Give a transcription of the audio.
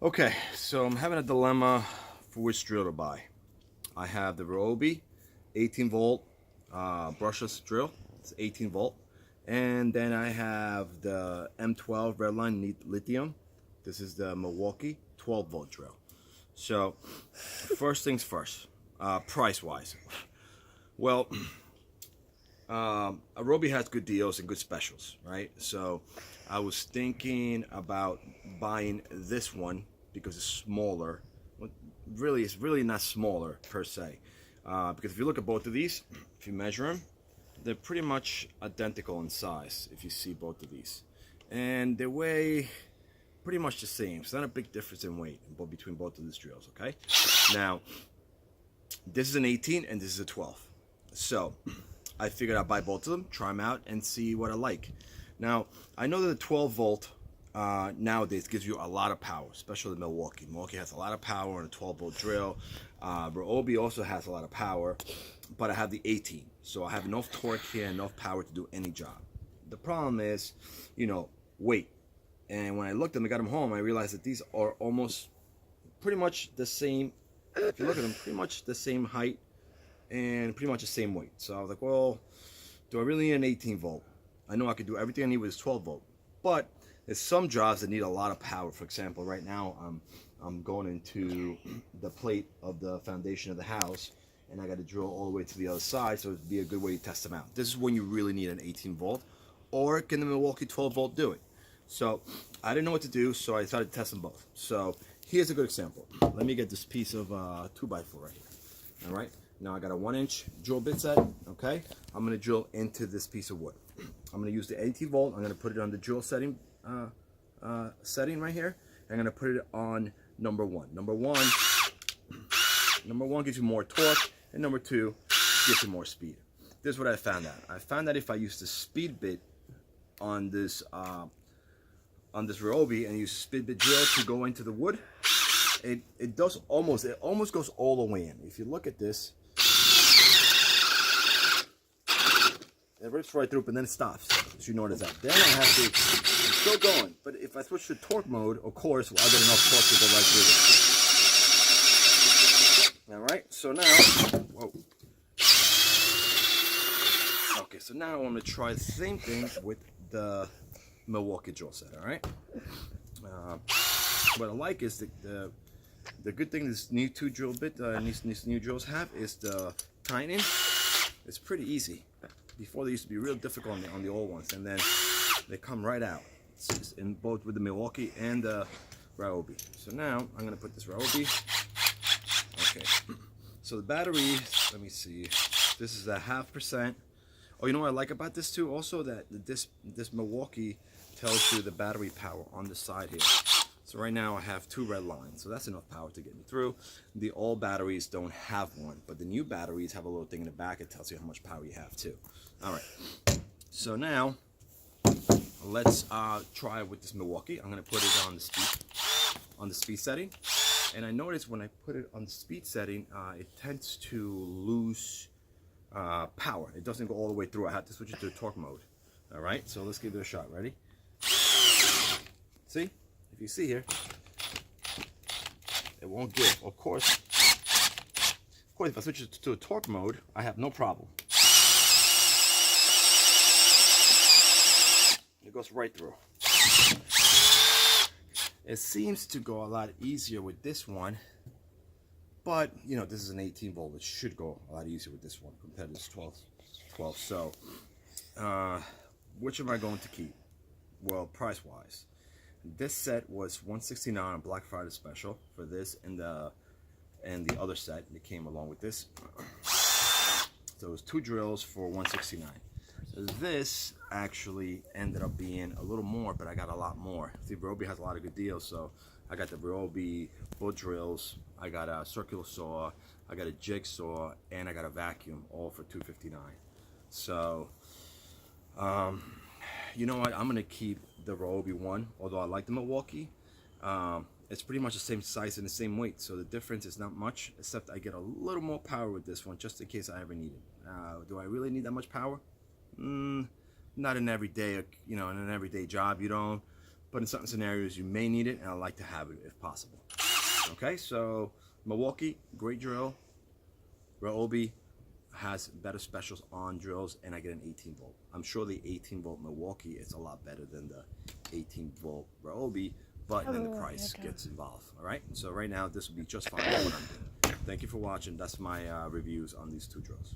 Okay, so I'm having a dilemma for which drill to buy. I have the Ryobi 18 volt brushless drill. It's 18 volt. And then I have the M12 Redline Lithium. This is the Milwaukee 12 volt drill. So first things first, price wise. Well, Ryobi has good deals and good specials, right? So I was thinking about buying this one because it's smaller. Well, really, it's really not smaller per se. Because if you look at both of these, if you measure them, they're pretty much identical in size if you see both of these. And they weigh pretty much the same. It's not a big difference in weight between both of these drills, okay? Now, this is an 18 and this is a 12. So I figured I'd buy both of them, try them out, and see what I like. Now, I know that the 12 volt nowadays gives you a lot of power, especially the Milwaukee. Milwaukee has a lot of power on a 12 volt drill. Ryobi also has a lot of power, but I have the 18. So I have enough torque here, enough power to do any job. The problem is, weight. And when I looked at them, I got them home, I realized that these are almost pretty much the same. If you look at them, pretty much the same height and pretty much the same weight. So I was like, well, do I really need an 18 volt? I know I could do everything I need with this 12 volt, but there's some jobs that need a lot of power. For example, right now I'm going into the plate of the foundation of the house, and I got to drill all the way to the other side, so it'd be a good way to test them out. This is when you really need an 18 volt, or can the Milwaukee 12 volt do it? So I didn't know what to do, so I decided to test them both. So here's a good example. Let me get this piece of 2x4 right here. All right. Now I got a 1-inch drill bit set. Okay. I'm gonna drill into this piece of wood. I'm gonna use the 18 volt. I'm gonna put it on the drill setting setting right here. I'm gonna put it on number 1. Number one gives you more torque, and number 2 gives you more speed. This is what I found out. I found that if I use the speed bit on this Ryobi and use speed bit drill to go into the wood, it almost goes all the way in. If you look at this, it rips right through, but then it stops. So you notice that. Then I have to, I'm still going, but if I switch to torque mode, of course, I'll get enough torque to go right through it. All right, so now, whoa. Okay, so now I'm gonna try the same thing with the Milwaukee drill set. All right. What I like is the good thing this new drill bit, these new drills have is the tightening. It's pretty easy. Before they used to be real difficult on the old ones, and then they come right out. It's in both with the Milwaukee and the Ryobi. So now I'm gonna put this Ryobi. Okay. So the battery, let me see. This is a 0.5%. Oh, you know what I like about this too? Also that this Milwaukee tells you the battery power on the side here. So right now I have 2 red lines, so that's enough power to get me through. The old batteries don't have one, but the new batteries have a little thing in the back. It tells you how much power you have too. All right, so now let's try with this Milwaukee. I'm gonna put it on the speed setting, and I noticed when I put it on the speed setting, it tends to lose power. It doesn't go all the way through. I have to switch it to torque mode. All right, so let's give it a shot. Ready? See? If you see here, it won't give. Of course, if I switch it to a torque mode, I have no problem. It goes right through. It seems to go a lot easier with this one, but this is an 18 volt. It should go a lot easier with this one compared to this 12. So, which am I going to keep? Well, price-wise. This set was $169 on Black Friday special for this and the other set that came along with this. So it was 2 drills for $169. This actually ended up being a little more, but I got a lot more. See, Ryobi has a lot of good deals, so I got the Ryobi both drills. I got a circular saw, I got a jigsaw, and I got a vacuum, all for $259. So, you know what? I'm gonna keep the Ryobi one, although I like the Milwaukee. It's pretty much the same size and the same weight, so the difference is not much, except I get a little more power with this one, just in case I ever need it. Do I really need that much power? Not in everyday, in an everyday job, you don't. but in certain scenarios you may need it, and I like to have it if possible. Okay, so Milwaukee, great drill. Ryobi has better specials on drills, and I get an 18 volt. I'm sure the 18 volt Milwaukee is a lot better than the 18 volt Ryobi, but then the price gets involved. All right, so right now this will be just fine for what I'm doing. Thank you for watching. That's my reviews on these two drills.